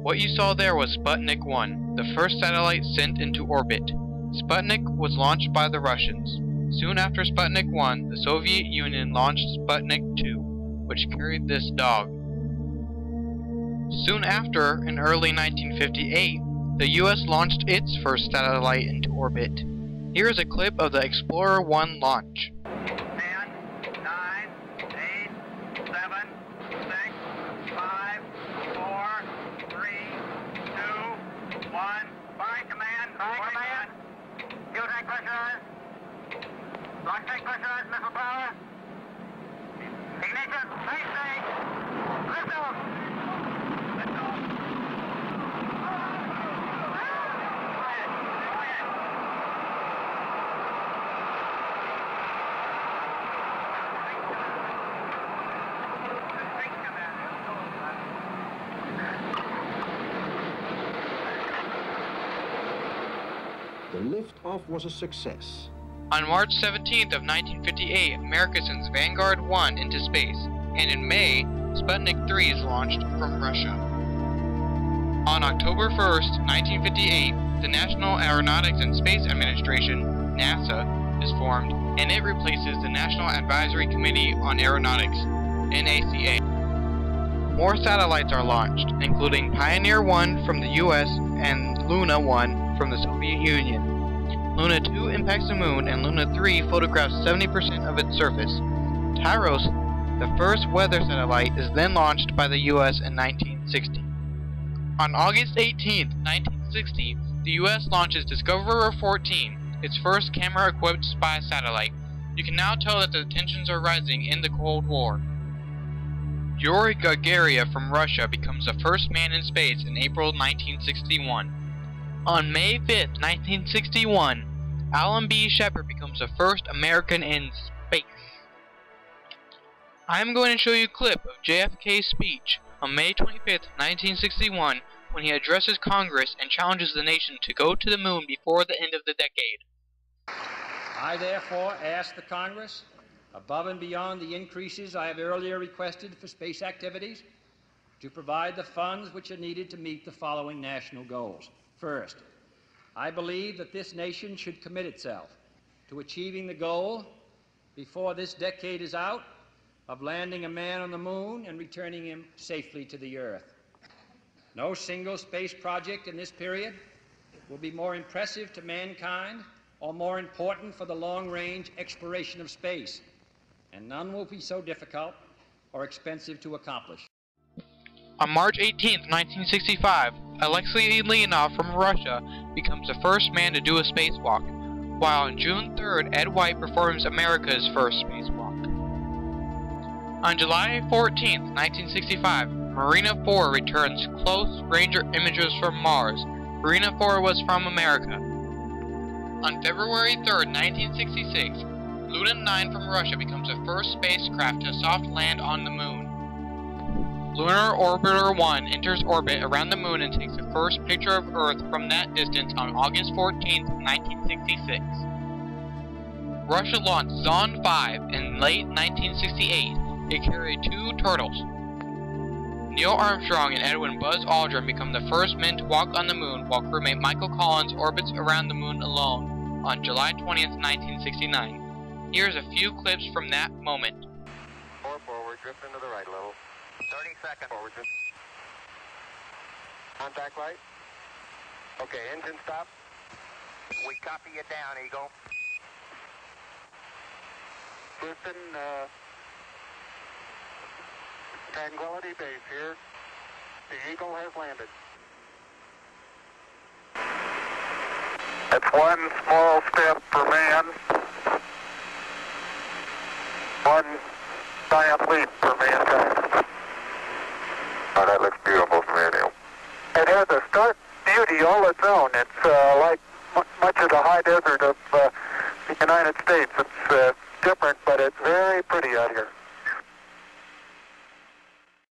What you saw there was Sputnik 1, the first satellite sent into orbit. Sputnik was launched by the Russians. Soon after Sputnik 1, the Soviet Union launched Sputnik 2, which carried this dog. Soon after, in early 1958, the US launched its first satellite into orbit. Here is a clip of the Explorer 1 launch. 10, 9, 8, 7, 6, 5, 4, 3, 2, 1. Fire command. Fire command. Fuel tank pressurized. Launch tank pressurized. Missile power. Ignition. Base stage. Lift off. Lift off. The liftoff was a success. On March 17th of 1958, America sends Vanguard 1 into space, and in May, Sputnik 3 is launched from Russia. On October 1st, 1958, the National Aeronautics and Space Administration, NASA, is formed, and it replaces the National Advisory Committee on Aeronautics, NACA. More satellites are launched, including Pioneer 1 from the US and Luna 1 from the Soviet Union. Luna 2 impacts the moon, and Luna 3 photographs 70% of its surface. Tyros, the first weather satellite, is then launched by the US in 1960. On August 18, 1960, the US launches Discoverer 14, its first camera-equipped spy satellite. You can now tell that the tensions are rising in the Cold War. Yuri Gagarin from Russia becomes the first man in space in April 1961. On May 5, 1961, Alan B. Shepard becomes the first American in space. I am going to show you a clip of JFK's speech on May 25, 1961, when he addresses Congress and challenges the nation to go to the moon before the end of the decade. I therefore ask the Congress, above and beyond the increases I have earlier requested for space activities, to provide the funds which are needed to meet the following national goals. First, I believe that this nation should commit itself to achieving the goal, before this decade is out, of landing a man on the moon and returning him safely to the Earth. No single space project in this period will be more impressive to mankind or more important for the long-range exploration of space, and none will be so difficult or expensive to accomplish. On March 18, 1965, Alexei Leonov from Russia becomes the first man to do a spacewalk, while on June 3rd, Ed White performs America's first spacewalk. On July 14, 1965, Marina 4 returns close Ranger images from Mars. Marina 4 was from America. On February 3rd, 1966, Luna 9 from Russia becomes the first spacecraft to soft land on the moon. Lunar Orbiter 1 enters orbit around the moon and takes the first picture of Earth from that distance on August 14, 1966. Russia launched Zond 5 in late 1968. It carried 2 turtles. Neil Armstrong and Edwin Buzz Aldrin become the first men to walk on the moon, while crewmate Michael Collins orbits around the moon alone on July 20, 1969. Here's a few clips from that moment. 4 forward, drift into the right level. 30 seconds. Forward drift. Contact light. Okay, engine stop. We copy you down, Eagle. Houston, Tranquility Base here. The Eagle has landed. That's one small step for man, one giant leap for mankind. Oh, that looks beautiful from here, Neil. It has a stark beauty all its own. It's like much of the high desert of the United States. It's different, but it's very pretty out here.